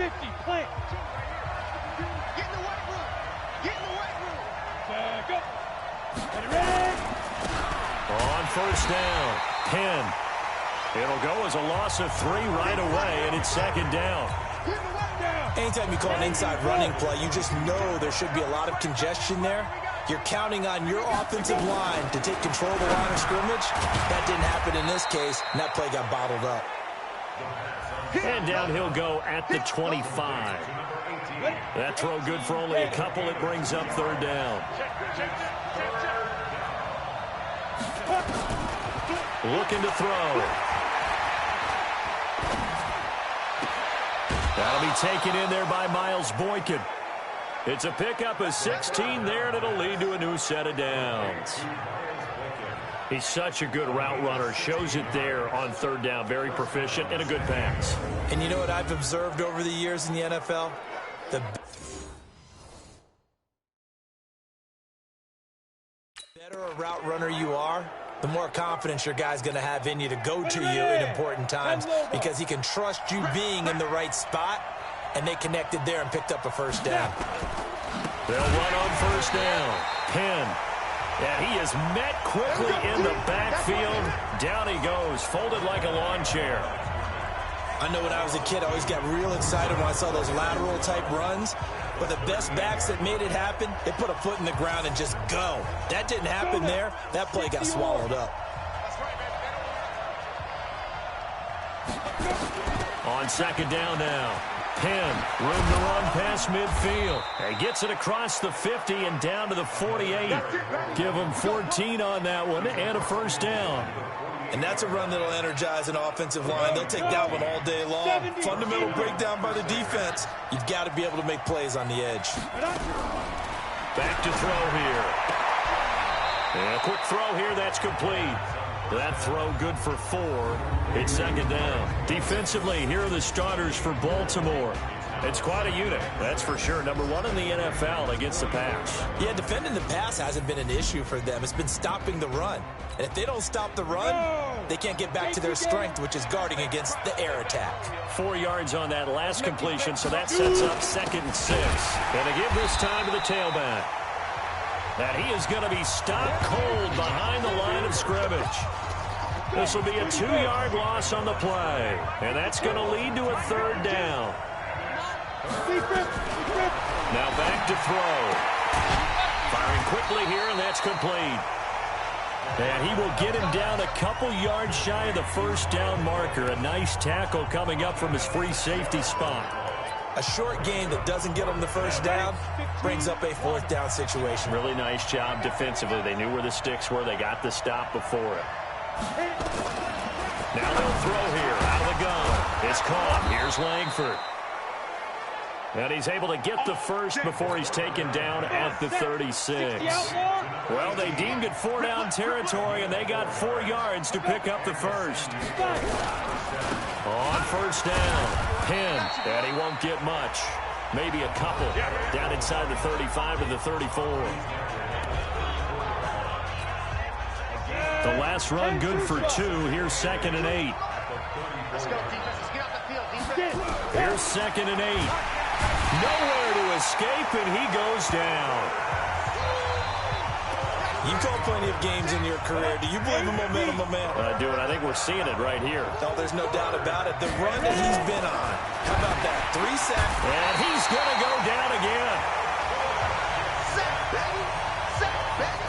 50, plant. Get in the weight room. Get in the weight room. Go. Ready. On first down, Penn. It'll go as a loss of 3 right away, and it's second down. Anytime you call an inside running play, you just know there should be a lot of congestion there. You're counting on your offensive line to take control of the line of scrimmage. That didn't happen in this case, and that play got bottled up. And down he'll go at the 25. That throw good for only a couple. It brings up third down. Looking to throw. That'll be taken in there by Miles Boykin. It's a pickup of 16 there, and it'll lead to a new set of downs. He's such a good route runner. Shows it there on third down. Very proficient and a good pass. And you know what I've observed over the years in the NFL? The better a route runner you are, the more confidence your guy's going to have in you to go to you in important times because he can trust you being in the right spot, and they connected there and picked up a first down. They'll run on first down. Penn. And he is met quickly in the backfield. Down he goes, folded like a lawn chair. I know when I was a kid, I always got real excited when I saw those lateral-type runs. But the best backs that made it happen, they put a foot in the ground and just go. That didn't happen there. That play got swallowed up. On second down now. Penn, room to run past midfield. He gets it across the 50 and down to the 48. Give him 14 on that one and a first down. And that's a run that'll energize an offensive line. They'll take that one all day long. Fundamental breakdown by the defense. You've got to be able to make plays on the edge. Back to throw here. And a quick throw here, that's complete. That throw good for 4. It's second down. Defensively, here are the starters for Baltimore. It's quite a unit, that's for sure. Number 1 in the NFL against the pass. Yeah, defending the pass hasn't been an issue for them. It's been stopping the run. And if they don't stop the run, they can't get back to their strength, which is guarding against the air attack. 4 yards on that last completion, so that sets up second and 6. And they give this time to the tailback. And he is going to be stopped cold behind the line of scrimmage. This will be a 2-yard loss on the play. And that's going to lead to a third down. Now back to throw. Firing quickly here, and that's complete. And he will get him down a couple yards shy of the first down marker. A nice tackle coming up from his free safety spot. A short gain that doesn't get them the first down brings up a fourth down situation. Really nice job defensively. They knew where the sticks were. They got the stop before it. Now they'll throw here out of the gun. It's caught. Here's Langford. And he's able to get the first before he's taken down at the 36. Well, they deemed it 4-down territory, and they got 4 yards to pick up the first. On first down, Penn, and he won't get much. Maybe a couple down inside the 35 to the 34. The last run good for 2. Here's second and 8. Let's go, defense. Let's get off the field, defense. Here's second and 8. Nowhere to escape, and he goes down. You've called plenty of games in your career. Do you believe in momentum, my man? I do, and I think we're seeing it right here. No, there's no doubt about it. The run that he's been on. How about that? 3 sacks. And he's going to go down again.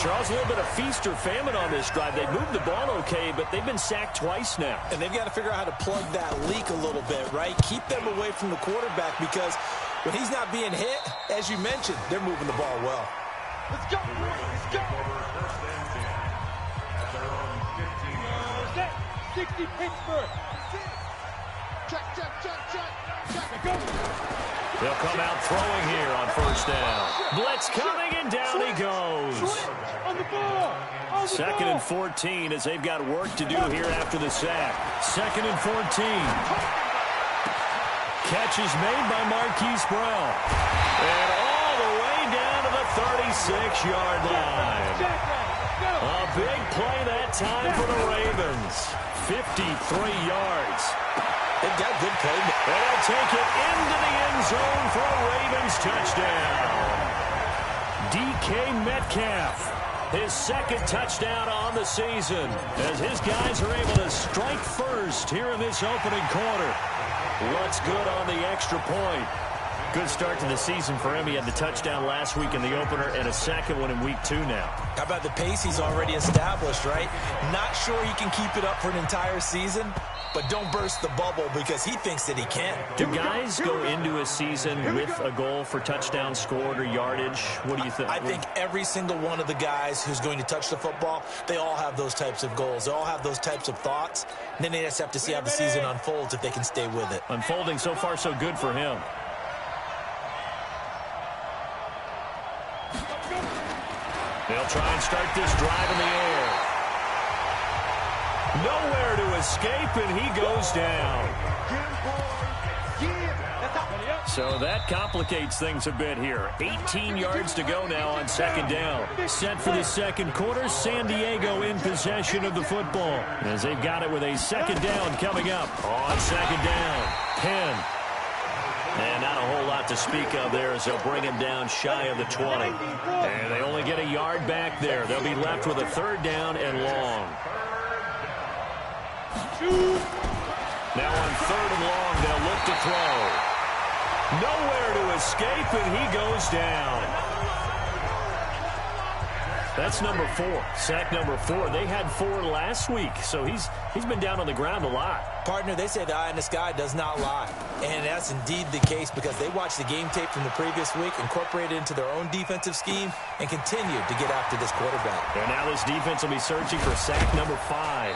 Charles, a little bit of feast or famine on this drive. They moved the ball okay, but they've been sacked twice now. And they've got to figure out how to plug that leak a little bit, right? Keep them away from the quarterback because when he's not being hit, as you mentioned, they're moving the ball well. Let's go. Let's go. 60 Pittsburgh. Check. They'll come out throwing here on first down. Blitz coming, and down he goes. On the ball. Second and 14 as they've got work to do here after the sack. Second and 14. Catch is made by Marquise Brown. And all the way down to the 36-yard line. A big play that time for the Ravens. 53 yards. They've got good play. And they'll take it into the end zone for a Ravens touchdown. DK Metcalf, his second touchdown on the season, as his guys are able to strike first here in this opening quarter. Looks good on the extra point. Good start to the season for him. He had the touchdown last week in the opener and a second one in week 2 now. How about the pace he's already established, right? Not sure he can keep it up for an entire season, but don't burst the bubble because he thinks that he can. Do guys go into a season with a goal for touchdown scored or yardage? What do you think? I think every single one of the guys who's going to touch the football, they all have those types of goals. They all have those types of thoughts. And then they just have to see how the season unfolds if they can stay with it. Unfolding so far so good for him. They'll try and start this drive in the air. Nowhere to escape, and he goes down. So that complicates things a bit here. 18 yards to go now on second down. Set for the second quarter, San Diego in possession of the football, as they've got it with a second down coming up on second down. 10. And not a whole lot to speak of there as they'll bring him down shy of the 20. And they only get a yard back there. They'll be left with a third down and long. Now on third and long, they'll look to throw. Nowhere to escape, and he goes down. That's number 4. Sack number 4. They had 4 last week, so he's been down on the ground a lot. Partner, they say the eye in the sky does not lie. And that's indeed the case because they watched the game tape from the previous week, incorporated it into their own defensive scheme, and continued to get after this quarterback. And now this defense will be searching for sack number 5.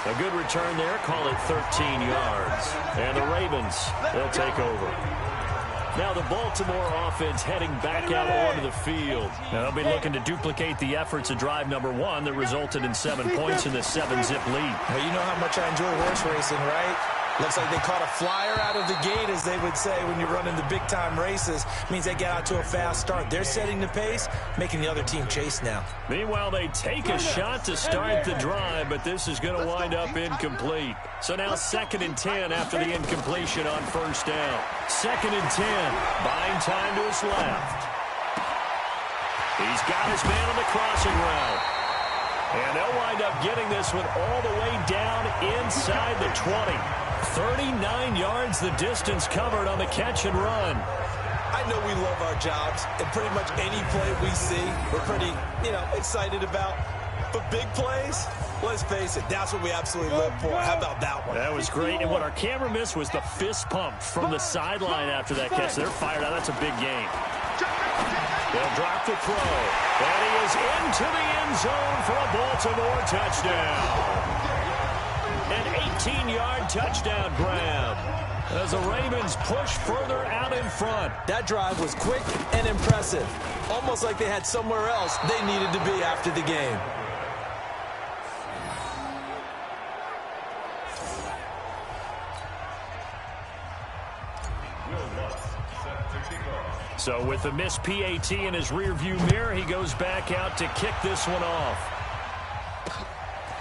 A good return there, call it 13 yards. And the Ravens, they'll take over. Now the Baltimore offense heading back out onto the field. Now they'll be looking to duplicate the efforts of drive number 1 that resulted in 7 points in the 7-zip lead. Well, you know how much I enjoy horse racing, right? Looks like they caught a flyer out of the gate, as they would say when you're running the big-time races. Means they get out to a fast start. They're setting the pace, making the other team chase now. Meanwhile, they take a shot to start the drive, but this is going to wind up incomplete. So now 2nd and 10 after the incompletion on first down. 2nd and 10, buying time to his left. He's got his man on the crossing route. And they'll wind up getting this one all the way down inside the 20. 39 yards the distance covered on the catch and run. I know we love our jobs, and pretty much any play we see, we're pretty, excited about. But big plays, let's face it, that's what we absolutely live for. How about that one? That was great, and what our camera missed was the fist pump from the sideline after that catch. They're fired out. That's a big game. They'll drop the throw, and he is into the end zone for a Baltimore touchdown. An 18-yard touchdown grab as the Ravens push further out in front. That drive was quick and impressive, almost like they had somewhere else they needed to be after the game. So with the missed PAT in his rearview mirror, he goes back out to kick this one off.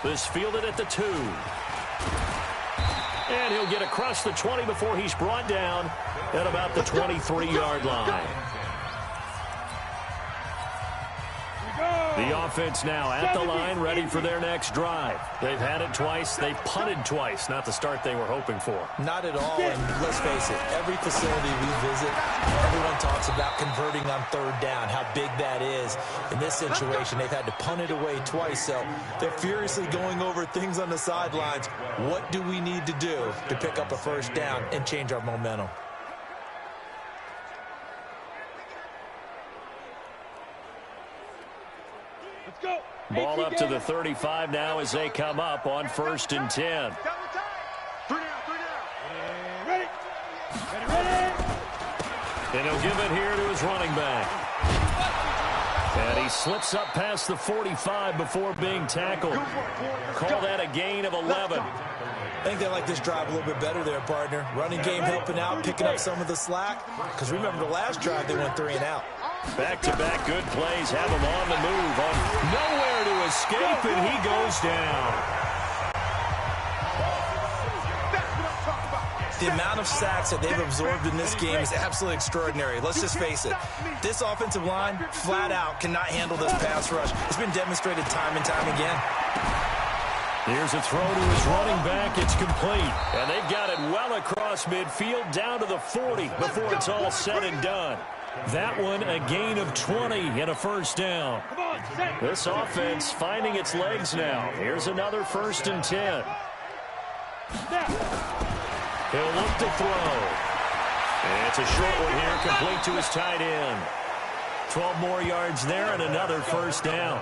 This fielded at the 2. And he'll get across the 20 before he's brought down at about the 23-yard line. The offense now at the line, ready for their next drive. They've had it twice. They've punted twice. Not the start they were hoping for. Not at all, and let's face it, every facility we visit, everyone talks about converting on third down, how big that is. In this situation, they've had to punt it away twice, so they're furiously going over things on the sidelines. What do we need to do to pick up a first down and change our momentum? Ball up to the 35 now as they come up on 1st and 10. Ready. And he'll give it here to his running back. And he slips up past the 45 before being tackled. Call that a gain of 11. I think they like this drive a little bit better there, partner. Running game helping out, picking up some of the slack. Because remember the last drive, they went 3 and out. Back-to-back good plays have him on the move. Nowhere to escape, and he goes down. The amount of sacks that they've absorbed in this game is absolutely extraordinary. Let's just face it. This offensive line, flat out, cannot handle this pass rush. It's been demonstrated time and time again. Here's a throw to his running back. It's complete. And they've got it well across midfield down to the 40 before it's all said and done. That one a gain of 20 and a first down. This offense finding its legs now. Here's another 1st and 10. He'll look to throw. And it's a short one here, complete to his tight end. 12 more yards there and another first down.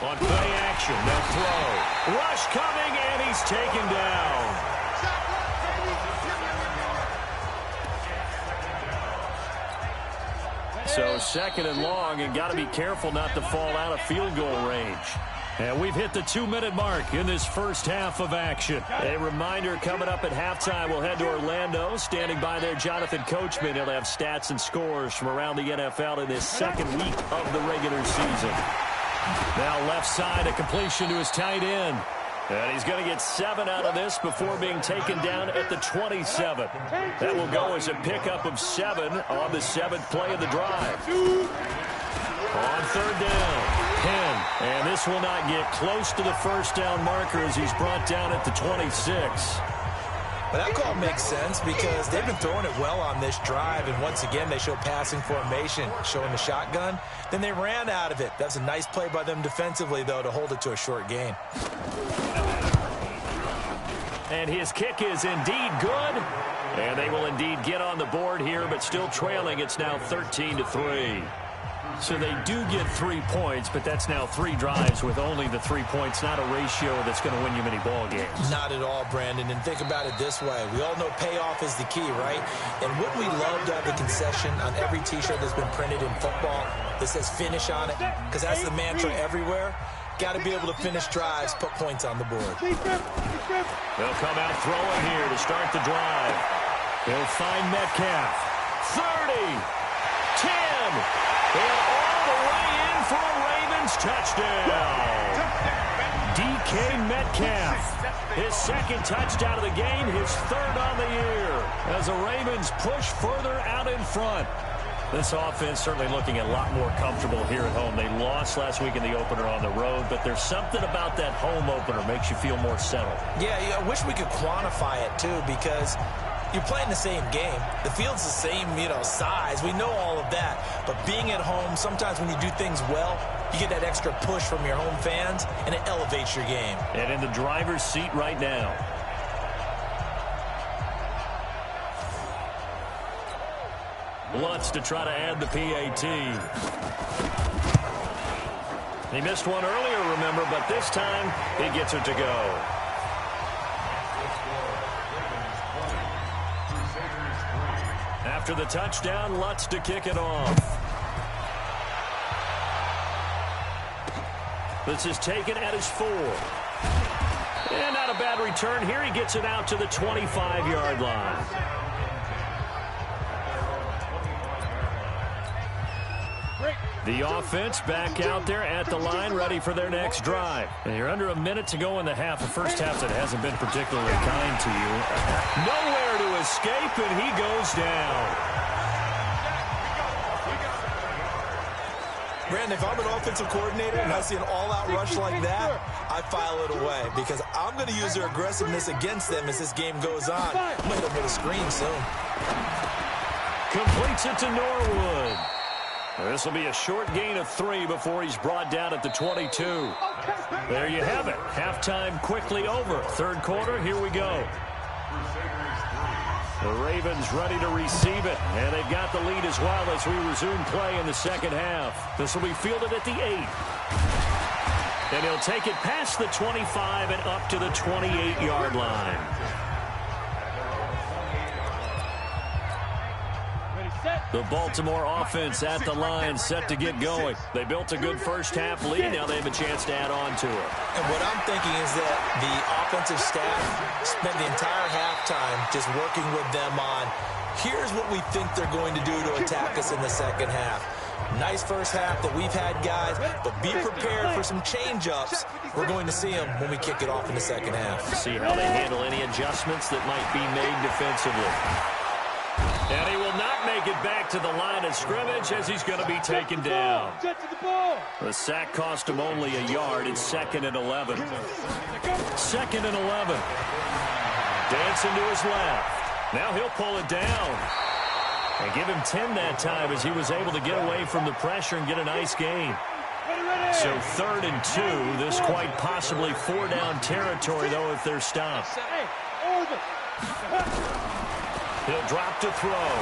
On play action, they'll throw. Rush coming, and he's taken down. So 2nd and long, and got to be careful not to fall out of field goal range. And we've hit the 2-minute mark in this first half of action. A reminder, coming up at halftime, we'll head to Orlando. Standing by there, Jonathan Coachman. He'll have stats and scores from around the NFL in this 2nd week of the regular season. Now left side, a completion to his tight end. And he's going to get 7 out of this before being taken down at the 27. That will go as a pickup of 7 on the 7th play of the drive. On 3rd down, Penn. And this will not get close to the first down marker as he's brought down at the 26. But that call makes sense because they've been throwing it well on this drive, and once again they show passing formation, showing the shotgun. Then they ran out of it. That's a nice play by them defensively, though, to hold it to a short gain. And his kick is indeed good. And they will indeed get on the board here, but still trailing. It's now 13-3. So they do get 3 points, but that's now 3 drives with only the 3 points, not a ratio that's going to win you many ball games. Not at all, Brandon. And think about it this way. We all know payoff is the key, right? And wouldn't we love to have the concession on every T-shirt that's been printed in football that says finish on it? Because that's the mantra everywhere. Got to be able to finish drives, put points on the board. They'll come out throwing here to start the drive. He'll find Metcalf. 30, 10. And all the way in for a Ravens touchdown. DK Metcalf, his 2nd touchdown of the game, his 3rd on the year, as the Ravens push further out in front. This offense certainly looking a lot more comfortable here at home. They lost last week in the opener on the road, but there's something about that home opener makes you feel more settled. Yeah, I wish we could quantify it, too, because you're playing the same game. The field's the same, size. We know all of that. But being at home, sometimes when you do things well, you get that extra push from your home fans, and it elevates your game. And in the driver's seat right now. Lutz to try to add the PAT. He missed one earlier, remember, but this time he gets it to go. After the touchdown, Lutz to kick it off. This is taken at his 4. And not a bad return here. He gets it out to the 25-yard line. The offense back out there at the line, ready for their next drive. And you're under a minute to go in the half. The first half that hasn't been particularly kind to you. Nowhere to escape, and he goes down. Brandon, if I'm an offensive coordinator and I see an all-out rush like that, I file it away because I'm going to use their aggressiveness against them as this game goes on. I'm going to hit them with a screen soon. Completes it to Norwood. This will be a short gain of 3 before he's brought down at the 22. There you have it. Halftime quickly over. 3rd quarter, here we go. The Ravens ready to receive it, and they've got the lead as well as we resume play in the 2nd half. This will be fielded at the 8. And he'll take it past the 25 and up to the 28-yard line. The Baltimore offense at the line, set to get going. They built a good first half lead. Now they have a chance to add on to it. And what I'm thinking is that the offensive staff spent the entire halftime just working with them on, here's what we think they're going to do to attack us in the 2nd half. Nice first half that we've had, guys, but be prepared for some change-ups. We're going to see them when we kick it off in the second half. See how they handle any adjustments that might be made defensively. And he will not make it back to the line of scrimmage as he's going to be taken down. The sack cost him only a yard. It's 2nd and 11. 2nd and 11. Dancing to his left. Now he'll pull it down. And give him 10 that time as he was able to get away from the pressure and get a nice gain. So 3rd and 2. This quite possibly 4-down territory, though, if they're stopped. He'll drop to throw.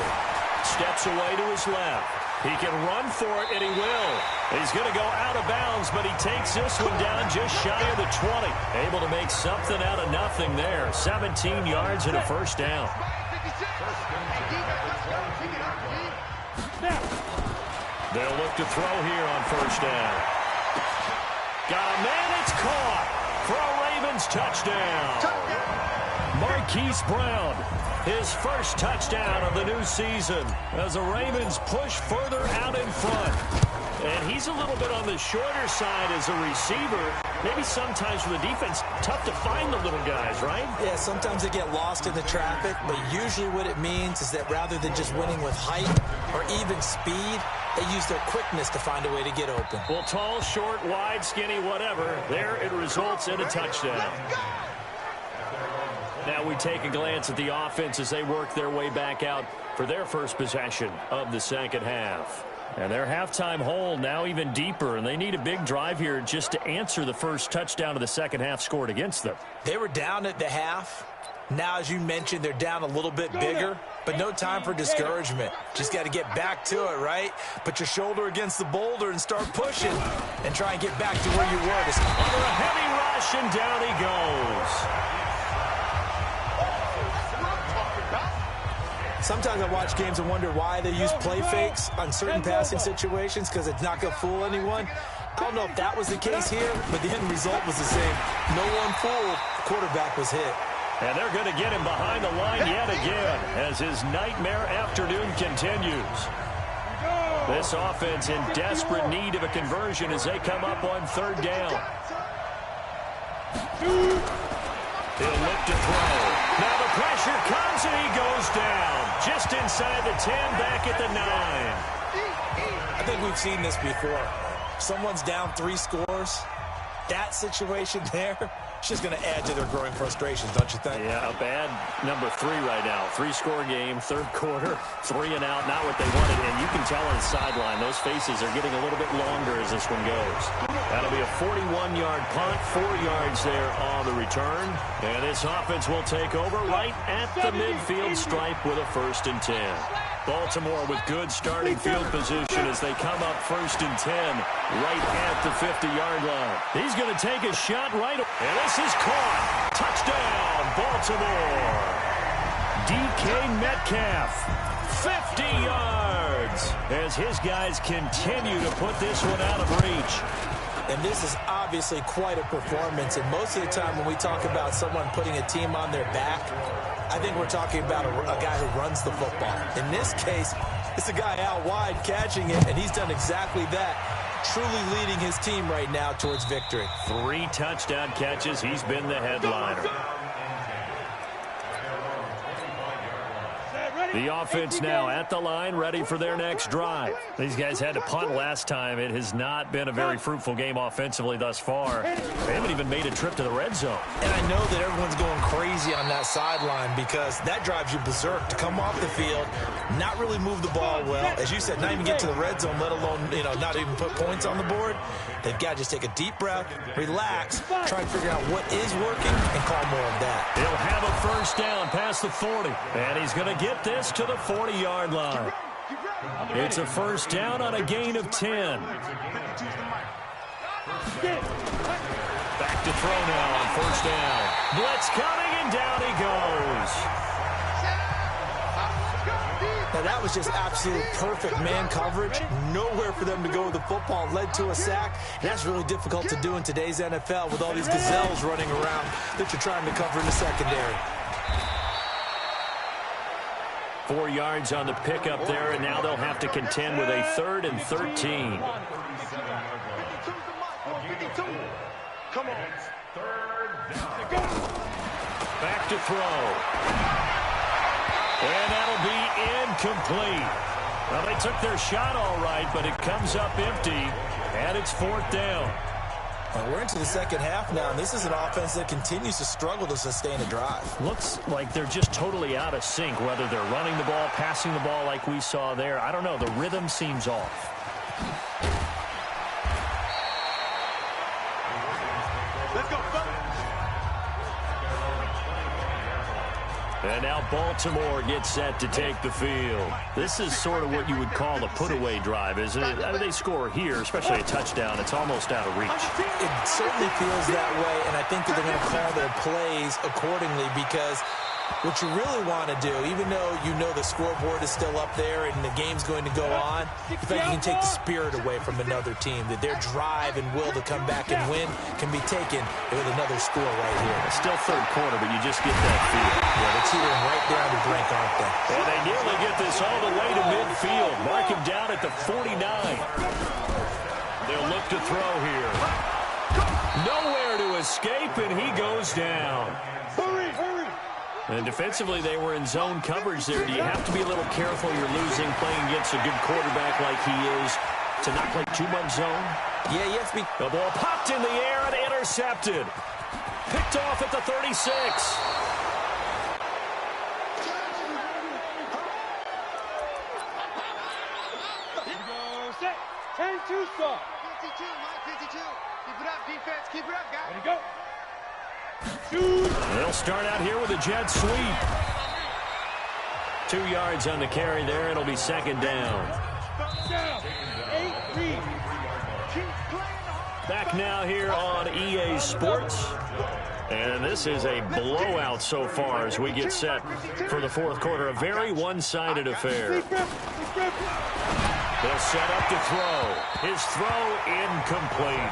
Steps away to his left. He can run for it, and he will. He's going to go out of bounds, but he takes this one down just shy of the 20. Able to make something out of nothing there. 17 yards and a first down. They'll look to throw here on first down. Got a man, it's caught for a Ravens touchdown. Marquise Brown, his first touchdown of the new season as the Ravens push further out in front. And he's a little bit on the shorter side as a receiver. Maybe sometimes for the defense, tough to find the little guys, right? Yeah, sometimes they get lost in the traffic, but usually what it means is that rather than just winning with height or even speed, they use their quickness to find a way to get open. Well, tall, short, wide, skinny, whatever, there it results in a touchdown. Now we take a glance at the offense as they work their way back out for their first possession of the second half. And their halftime hole now even deeper, and they need a big drive here just to answer the first touchdown of the second half scored against them. They were down at the half. Now, as you mentioned, they're down a little bit bigger, but no time for discouragement. Just got to get back to it, right? Put your shoulder against the boulder and start pushing and try and get back to where you were. Under a heavy rush, and down he goes. Sometimes I watch games and wonder why they use play fakes on certain passing situations because it's not going to fool anyone. I don't know if that was the case here, but the end result was the same. No one fooled. The quarterback was hit. And they're going to get him behind the line yet again as his nightmare afternoon continues. This offense in desperate need of a conversion as they come up on 3rd down. He'll look to throw. Now the pressure comes and he goes down. Just inside the 10, back at the 9. I think we've seen this before. Someone's down 3 scores. That situation there, it's just going to add to their growing frustrations, don't you think? Yeah, a bad number 3 right now. 3-score game, 3rd quarter, 3 and out, not what they wanted. And you can tell on the sideline, those faces are getting a little bit longer as this one goes. That'll be a 41-yard punt, 4 yards there on the return. And this offense will take over right at the midfield stripe with a 1st and 10. Baltimore with good starting field position as they come up 1st and 10 right at the 50-yard line. He's going to take a shot right, and this is caught. Touchdown, Baltimore. DK Metcalf, 50 yards as his guys continue to put this one out of reach. And this is obviously quite a performance. And most of the time when we talk about someone putting a team on their back, I think we're talking about a guy who runs the football. In this case, it's a guy out wide catching it, and he's done exactly that, truly leading his team right now towards victory. 3 touchdown catches. He's been the headliner. The offense now at the line, ready for their next drive. These guys had to punt last time. It has not been a very fruitful game offensively thus far. They haven't even made a trip to the red zone. And I know that everyone's going crazy on that sideline because that drives you berserk to come off the field, not really move the ball well. As you said, not even get to the red zone, let alone, not even put points on the board. They've got to just take a deep breath, relax, try and figure out what is working, and call more of that. He'll have a first down past the 40, and he's going to get this to the 40-yard line. It's a first down on a gain of 10. Back to throw now on first down. Blitz coming, and down he goes. Now, that was just absolute perfect man coverage. Nowhere for them to go with the football. Led to a sack. And that's really difficult to do in today's NFL with all these gazelles running around that you're trying to cover in the secondary. 4 yards on the pickup there, and now they'll have to contend with a 3rd and 13. Come on. Back to throw. And that'll be incomplete. Well, they took their shot all right, but it comes up empty, and it's 4th down. We're into the second half now, and this is an offense that continues to struggle to sustain a drive. Looks like they're just totally out of sync, whether they're running the ball, passing the ball like we saw there. I don't know. The rhythm seems off. Let's go, And now Baltimore gets set to take the field. This is sort of what you would call a put-away drive, isn't it? I mean, they score here, especially a touchdown. It's almost out of reach. It certainly feels that way, and I think that they're going to call their plays accordingly because what you really want to do, even though you know the scoreboard is still up there and the game's going to go on, in fact, you can take the spirit away from another team, that their drive and will to come back and win can be taken with another score right here. It's still third quarter, but you just get that feel. Yeah, they're teetering right down the brink, aren't they? And they nearly get this all the way to midfield. Mark him down at the 49. They'll look to throw here. Nowhere to escape, and he goes down. Hurry, hurry. And defensively, they were in zone coverage there. Do you have to be a little careful you're losing playing against a good quarterback like he is to not play too much zone? Yeah, you have to be. The ball popped in the air and intercepted. Picked off at the 36. Set. 10-2 start. 52, Mike, 52. Keep it up, defense. Keep it up, guys. Ready, go. Shoot. They'll start out here with a jet sweep. 2 yards on the carry there. It'll be second down. Down. 8-3. Back now here on EA Sports. And this is a blowout so far as we get set for the fourth quarter. A very one-sided affair. They'll set up to throw. His throw incomplete.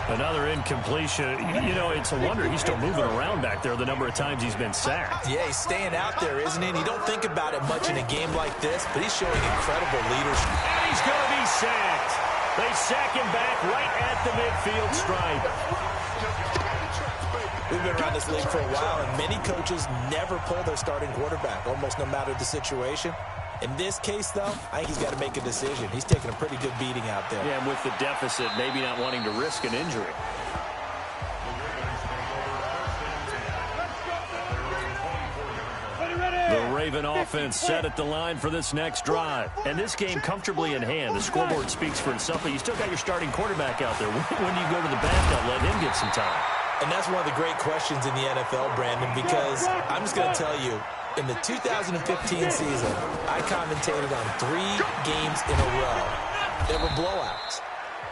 Another incompletion. You know, it's a wonder he's still moving around back there the number of times he's been sacked. Yeah, he's staying out there, isn't he? And you don't think about it much in a game like this, but he's showing incredible leadership. And he's going to be sacked. They sack him back right at the midfield stripe. We've been around this league for a while, and many coaches never pull their starting quarterback, almost no matter the situation. In this case, though, I think he's got to make a decision. He's taking a pretty good beating out there. Yeah, and with the deficit, maybe not wanting to risk an injury. The Raven offense set at the line for this next drive. And this game comfortably in hand. The scoreboard speaks for itself, but you still got your starting quarterback out there. When do you go to the backup, let him get some time? And that's one of the great questions in the NFL, Brandon, because I'm just going to tell you, in the 2015 season, I commentated on 3 games in a row. They were blowouts.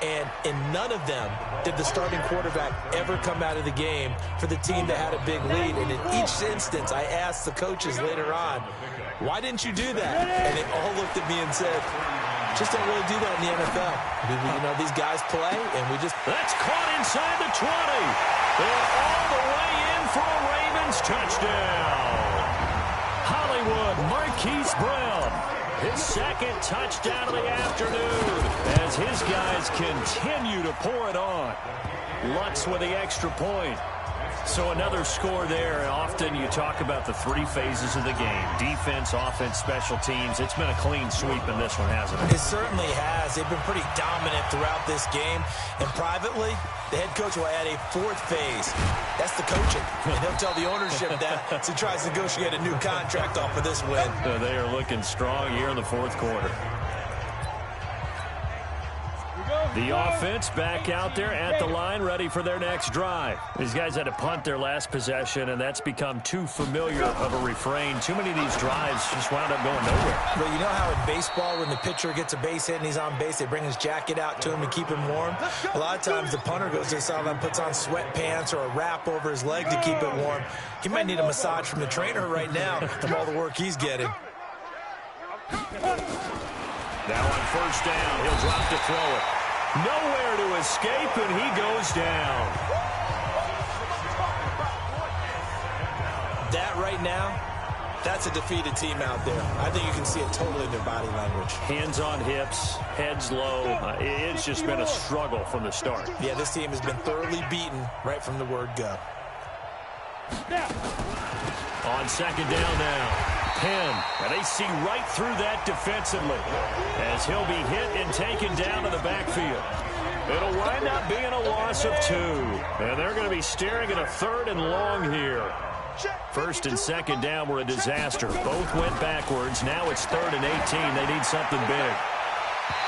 And in none of them did the starting quarterback ever come out of the game for the team that had a big lead. And in each instance, I asked the coaches later on, why didn't you do that? And they all looked at me and said, just don't really do that in the NFL. You know, these guys play, and we just... That's caught inside the 20. And all the way in for a Ravens touchdown. Hollywood Marquise Brown, his second touchdown of the afternoon as his guys continue to pour it on. Lutz with the extra point. So another score there. Often you talk about the 3 phases of the game. Defense, offense, special teams. It's been a clean sweep in this one, hasn't it? It certainly has. They've been pretty dominant throughout this game. And privately, the head coach will add a 4th phase. That's the coaching. And he'll tell the ownership that as he tries to negotiate a new contract off of this win. They are looking strong here in the fourth quarter. The offense back out there at the line, ready for their next drive. These guys had to punt their last possession, and that's become too familiar of a refrain. Too many of these drives just wound up going nowhere. Well, you know how in baseball, when the pitcher gets a base hit and he's on base, they bring his jacket out to him to keep him warm? A lot of times the punter goes to the sideline, puts on sweatpants or a wrap over his leg to keep it warm. He might need a massage from the trainer right now from all the work he's getting. Now on first down, he'll drop to throw it. Nowhere to escape, and he goes down. That right now That's a defeated team out there. I think you can see it totally in their body language. Hands on hips, heads low. It's just been a struggle from the start. Yeah, this team has been thoroughly beaten right from the word go. On second down now, Penn, and they see right through that defensively as he'll be hit and taken down to the backfield. It'll wind up being a loss of 2, and they're going to be staring at a 3rd and long here. First and second down were a disaster. Both went backwards. Now it's 3rd and 18. They need something big.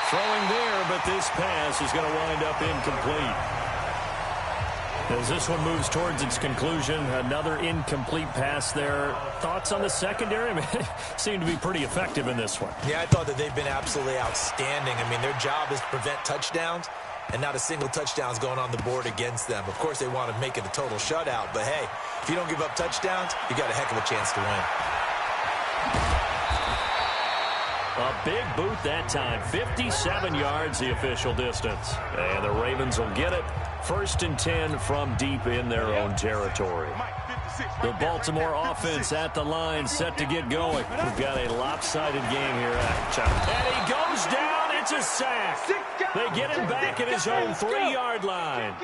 Throwing there, but this pass is going to wind up incomplete. As this one moves towards its conclusion, another incomplete pass there. Thoughts on the secondary? I mean, seem to be pretty effective in this one. Yeah, I thought that they've been absolutely outstanding. I mean, their job is to prevent touchdowns, and not a single touchdown's going on the board against them. Of course, they want to make it a total shutout, but hey, if you don't give up touchdowns, you got a heck of a chance to win. A big boot that time. 57 yards the official distance. And the Ravens will get it. 1st and 10 from deep in their own territory. The Baltimore offense at the line, set to get going. We've got a lopsided game here. And he goes down. It's a sack. They get him back at his own 3-yard line.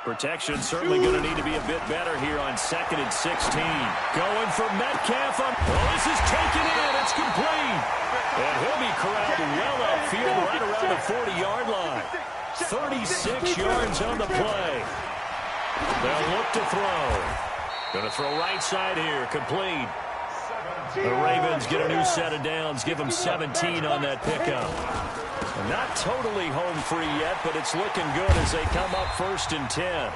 Protection certainly going to need to be a bit better here on 2nd and 16. Going for Metcalf. This is taken in. It's complete. And he'll be corralled well upfield right around the 40-yard line. 36 yards on the play. They'll look to throw. Going to throw right side here. Complete. The Ravens get a new set of downs. Give them 17 on that pickup. Not totally home free yet, but it's looking good as they come up 1st and 10.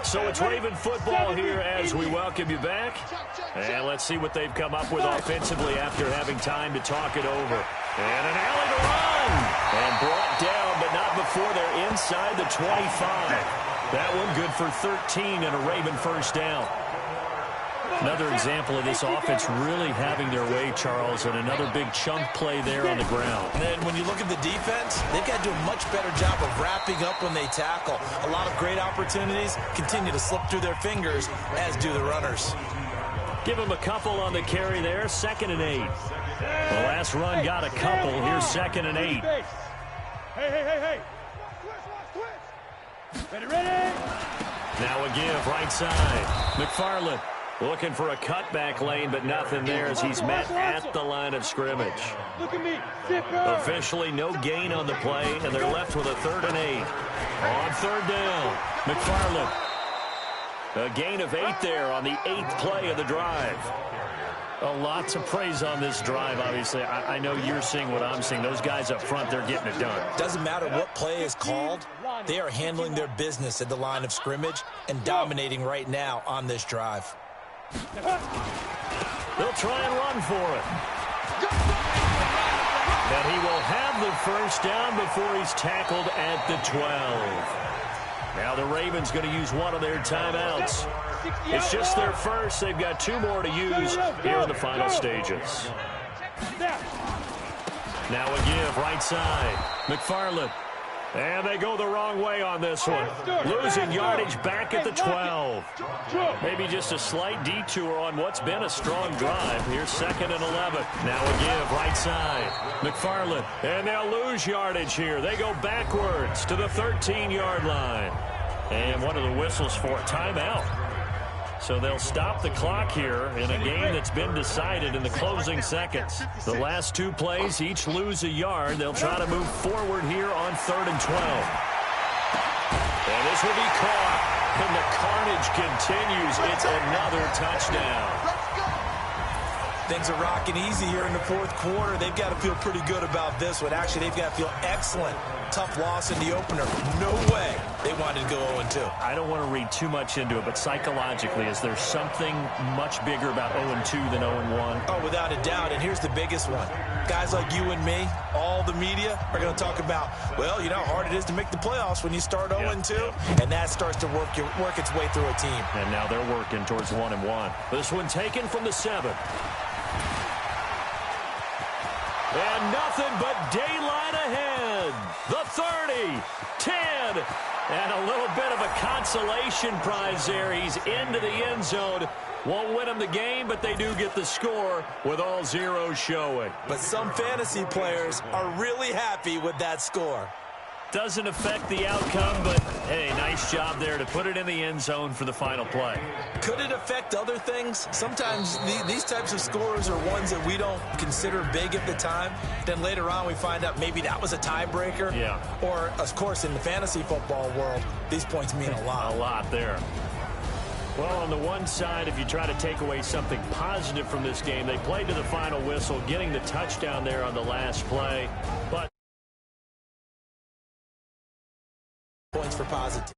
So it's Raven football here as we welcome you back. And let's see what they've come up with offensively after having time to talk it over. And an alley to run. And brought down, but not before they're inside the 25. That one good for 13 and a Raven first down. Another example of this offense really having their way, Charles, and another big chunk play there on the ground. And then when you look at the defense, they've got to do a much better job of wrapping up when they tackle. A lot of great opportunities continue to slip through their fingers, as do the runners. Give them a couple on the carry there, 2nd and 8. The last run got a couple. Here's 2nd and 8. Hey. Ready. Now a give, right side. McFarland looking for a cutback lane, but nothing there as he's met at the line of scrimmage. Look at me. Officially no gain on the play, and they're left with a 3rd and 8. On 3rd down, McFarland. A gain of 8 there on the 8th play of the drive. Lots of praise on this drive, obviously. I know you're seeing what I'm seeing. Those guys up front, they're getting it done. Doesn't matter what play is called. They are handling their business at the line of scrimmage and dominating right now on this drive. They'll try and run for it. And he will have the first down before he's tackled at the 12. Now the Ravens going to use one of their timeouts. It's just their first. They've got 2 more to use here in the final stages. Now a give, right side. McFarland. And they go the wrong way on this one. Losing yardage back at the 12. Maybe just a slight detour on what's been a strong drive. Here's 2nd and 11. Now a give, right side. McFarland. And they'll lose yardage here. They go backwards to the 13-yard line. And one of the whistles for a timeout. So they'll stop the clock here in a game that's been decided in the closing seconds. The last 2 plays, each lose a yard. They'll try to move forward here on 3rd and 12. And this will be caught. And the carnage continues. It's another touchdown. Things are rocking easy here in the 4th quarter. They've got to feel pretty good about this one. Actually, they've got to feel excellent. Tough loss in the opener. No way they wanted to go 0-2. I don't want to read too much into it, but psychologically, is there something much bigger about 0-2 than 0-1? Oh, without a doubt, and here's the biggest one. Guys like you and me, all the media, are going to talk about, well, you know how hard it is to make the playoffs when you start 0-2, and that starts to work its way through a team. And now they're working towards 1-1. This one taken from the 7. And nothing but daylight ahead. The 30, 10, and a little bit of a consolation prize there. He's into the end zone. Won't win them the game, but they do get the score with all zeros showing. But some fantasy players are really happy with that score. Doesn't affect the outcome, but, hey, nice job there to put it in the end zone for the final play. Could it affect other things? Sometimes these types of scores are ones that we don't consider big at the time. Then later on we find out maybe that was a tiebreaker. Yeah. Or, of course, in the fantasy football world, these points mean a lot. A lot there. Well, on the one side, if you try to take away something positive from this game, they played to the final whistle, getting the touchdown there on the last play. But points for positive.